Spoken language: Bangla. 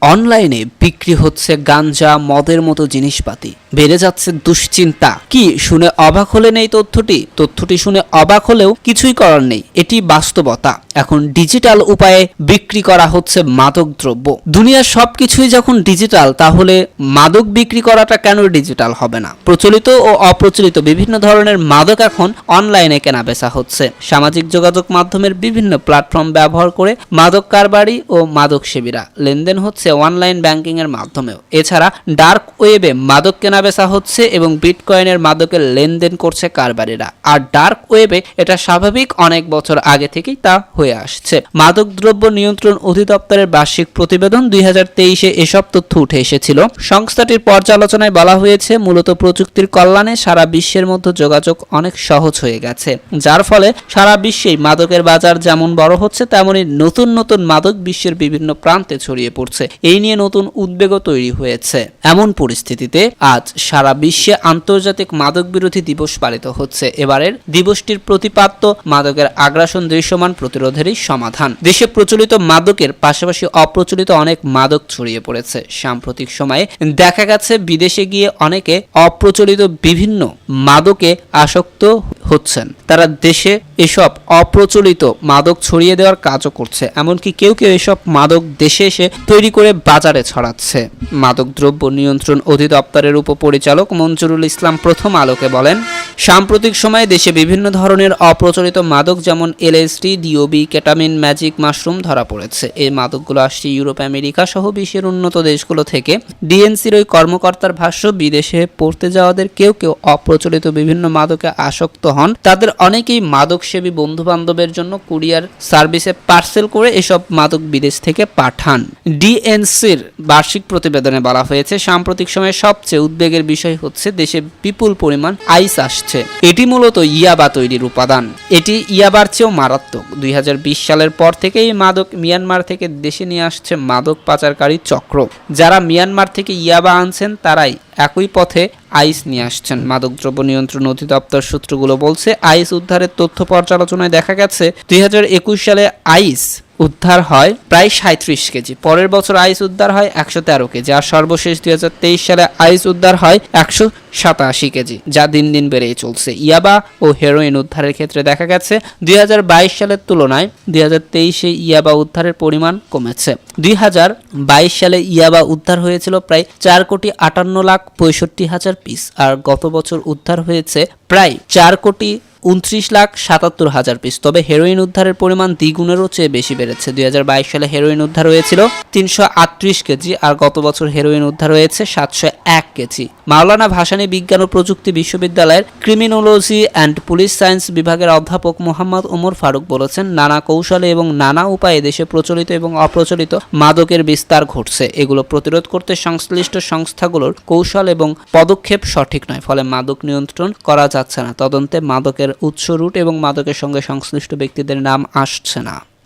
অনলাইনে বিক্রি হচ্ছে গাঞ্জা, মদের মতো জিনিসপাতি, বেড়ে যাচ্ছে দুশ্চিন্তা। কি শুনে অবাক হলেন এই তথ্যটি শুনে অবাক হলেও কিছুই করার নেই, এটি বাস্তবতা। এখন ডিজিটাল উপায়ে বিক্রি করা হচ্ছে মাদক দ্রব্য। দুনিয়ার সবকিছুই যখন ডিজিটাল, তাহলে মাদক বিক্রি করাটা কেন ডিজিটাল হবে না? প্রচলিত ও অপ্রচলিত বিভিন্ন ধরনের মাদক এখন অনলাইনে কেনাবেচা হচ্ছে। সামাজিক যোগাযোগ মাধ্যমের বিভিন্ন প্ল্যাটফর্ম ব্যবহার করে মাদক কারবারি ও মাদক সেবীরা লেনদেন হচ্ছে অনলাইন ব্যাংকিং এর মাধ্যমেও। এছাড়া ডার্ক ওয়েবে মাদক কেনাবেচা হচ্ছে এবং বিটকয়েনের মাদকের লেনদেন করছে কারবারিরা। আর ডার্ক ওয়েবে এটা স্বাভাবিক, অনেক বছর আগে থেকেই তা হয়ে আসছে। মাদক দ্রব্য নিয়ন্ত্রণ অধিদপ্তরের বার্ষিক প্রতিবেদন 2023-এ এসব তথ্য উঠে এসেছিল। সংস্থাটির পর্যালোচনায় বলা হয়েছে, মূলত প্রযুক্তির কল্যাণে সারা বিশ্বের মধ্যে যোগাযোগ অনেক সহজ হয়ে গেছে, যার ফলে সারা বিশ্বেই মাদকের বাজার যেমন বড় হচ্ছে, তেমনি নতুন নতুন মাদক বিশ্বের বিভিন্ন প্রান্তে ছড়িয়ে পড়ছে। এই নিয়ে নতুন উদ্বেগও তৈরি হয়েছে। এমন পরিস্থিতিতে আজ সারা বিশ্বে আন্তর্জাতিক মাদক বিরোধী দিবস পালিত হচ্ছে। এবারের দিবসটির প্রতিপাদ্য মাদকের আগ্রাসন দৃশ্যমান প্রতিরোধেরই সমাধান। দেশে প্রচলিত মাদকের পাশাপাশি অপ্রচলিত অনেক মাদক ছড়িয়ে পড়েছে। সাম্প্রতিক সময়ে দেখা গেছে বিদেশে গিয়ে অনেকে অপ্রচলিত বিভিন্ন মাদকে আসক্ত হচ্ছেন। তারা দেশে এসব অপ্রচলিত মাদক ছড়িয়ে দেওয়ার কাজও করছে। এমনকি কেউ কেউ এসব মাদক দেশে এসে তৈরি করে বাজারে ছড়াচ্ছে। মাদক দ্রব্য নিয়ন্ত্রণ অধিদপ্তরের উপপরিচালক মঞ্জুরুল ইসলাম প্রথম আলোকে বলেন, সাম্প্রতিক সময়ে দেশে বিভিন্ন ধরনের অপ্রচলিত মাদক যেমন LSD, DOB, ketamine, magic mushroom ধরা পড়েছে। এই মাদকগুলো আসছে ইউরোপ, আমেরিকা সহ বিশ্বের উন্নত দেশগুলো থেকে। ডিএনসির ওই কর্মকর্তার ভাষ্য, বিদেশে পড়তে যাওয়াদের কেউ কেউ অপ্রচলিত বিভিন্ন মাদকে আসক্ত হন। তাদের অনেকেই মাদক সেবী বন্ধু বান্ধবের জন্য কুরিয়ার সার্ভিসে পার্সেল করে এসব মাদক বিদেশ থেকে পাঠান। ডিএনসির বার্ষিক প্রতিবেদনে বলা হয়েছে, সাম্প্রতিক সময়ে সবচেয়ে উদ্বেগের বিষয় হচ্ছে দেশে বিপুল পরিমাণ আইস আসছে। এটি মূলত ইয়াবা তৈরির উপাদান। এটি ইয়াবার চেয়েও মারাত্মক। 2020 সালের পর থেকে এই মাদক মিয়ানমার থেকে দেশে নিয়ে আসছে মাদক পাচারকারী চক্র। যারা মিয়ানমার থেকে ইয়াবা আনছেন, তারাই একই পথে আইস নিয়ে আসছেন। মাদকদ্রব্য নিয়ন্ত্রণ অধিদপ্তর সূত্রগুলো বলছে, আইস উদ্ধারের তথ্য পর্যালোচনায় দেখা গেছে 2021 সালে আইস উদ্ধার হয় প্রায় 37 কেজি। পরের বছর আইস উদ্ধার হয় 113 কেজি। আর সর্বশেষ 2023 সালে আইস উদ্ধার হয় 187 কেজি, যা দিন দিন বেড়েই চলছে। ইয়াবা ও হেরোইন উদ্ধারের ক্ষেত্রে দেখা গেছে 2022 সালের তুলনায় 2023-এ ইয়াবা উদ্ধারের পরিমাণ কমেছে। 2022 সালে ইয়াবা উদ্ধার হয়েছিল প্রায় 4,58,65,000 পিস, আর গত বছর উদ্ধার হয়েছে প্রায় 4,29,77,000 পিস। তবে হেরোইন উদ্ধারের পরিমাণ দ্বিগুণেরও চেয়ে বেশি বেড়েছে। 2022 সালে হেরোইন উদ্ধার হয়েছিল 338 কেজি, আর গত বছর হেরোইন উদ্ধার হয়েছে 701 কেজি। মাওলানা ভাসানী বিজ্ঞান ও প্রযুক্তি বিশ্ববিদ্যালয়ের ক্রিমিনোলজি অ্যান্ড পুলিশ সায়েন্স বিভাগের অধ্যাপক মোহাম্মদ ওমর ফারুক বলেছেন, নানা কৌশলে এবং নানা উপায়ে দেশে প্রচলিত এবং অপ্রচলিত মাদকের বিস্তার ঘটছে। এগুলো প্রতিরোধ করতে সংশ্লিষ্ট সংস্থাগুলোর কৌশল এবং পদক্ষেপ সঠিক নয়, ফলে মাদক নিয়ন্ত্রণ করা যাচ্ছে না। তদন্তে মাদকের উৎস, রুট এবং মাদকের সঙ্গে সংশ্লিষ্ট ব্যক্তিদের নাম আসছে না।